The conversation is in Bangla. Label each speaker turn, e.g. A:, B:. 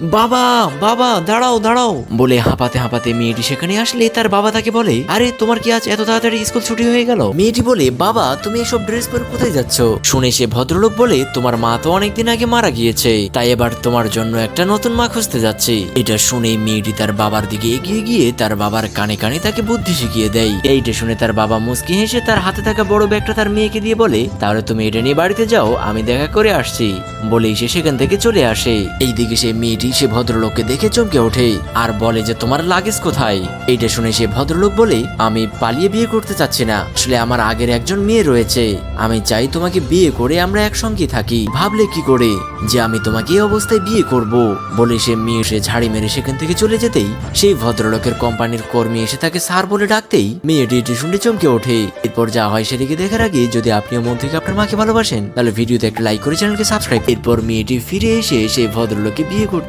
A: বাবা বাবা দাঁড়াও দাঁড়াও বলে হাঁপাতে হাঁপাতে মেয়েটি সেখানে আসলে তার বাবা তাকে বলে, আরে তোমার কি আজ এত তাড়াতাড়ি স্কুল ছুটি হয়ে গেল? মেয়েটি বলে, বাবা তুমি এসব ড্রেস পরে কোথায় যাচ্ছ? শুনে সে ভদ্রলোক বলে, তোমার মা তো অনেকদিন আগে মারা গিয়েছে, তাই এবার তোমার জন্য একটা নতুন মা খুঁজতে যাচ্ছি। এটা শুনে মেয়েটি তার বাবার দিকে এগিয়ে গিয়ে তার বাবার কানে কানে তাকে বুদ্ধি শিখিয়ে দেয়। এইটা শুনে তার বাবা মুচকি হেসে তার হাতে থাকা বড় ব্যাগটা তার মেয়েকে দিয়ে বলে, তাহলে তুমি এটা নিয়ে বাড়িতে যাও, আমি দেখা করে আসছি। বলেই সে সেখান থেকে চলে আসে। এইদিকে সে মেয়েটি সে ভদ্রলোককে দেখে চমকে ওঠে আর বলে যে, তোমার লাগেজ কোথায়? এইটা শুনে সে ভদ্রলোক বলে, আমি পালিয়ে বিয়ে করতে চাচ্ছি না, আসলে আমার আগের একজন মেয়ে রয়েছে, আমি চাই তোমাকে বিয়ে করে আমরা একসঙ্গে থাকি। ভাবলে কি করে যে আমি তোমাকে এই অবস্থায় বিয়ে করব? বলে সে মেয়ে সে ঝাড়ি মেরে সেখান থেকে চলে যেতেই সেই ভদ্রলোকের কোম্পানির কর্মী এসে তাকে স্যার বলে ডাকতেই মেয়েটি এটি শুনে চমকে ওঠে। এরপর যা হয় সেদিকে দেখার আগে যদি আপনিও মন থেকে আপনার মাকে ভালোবাসেন তাহলে ভিডিওতে একটা লাইক করে চ্যানেলকে সাবস্ক্রাইব। এরপর মেয়েটি ফিরে এসে সেই ভদ্রলোককে বিয়ে করতে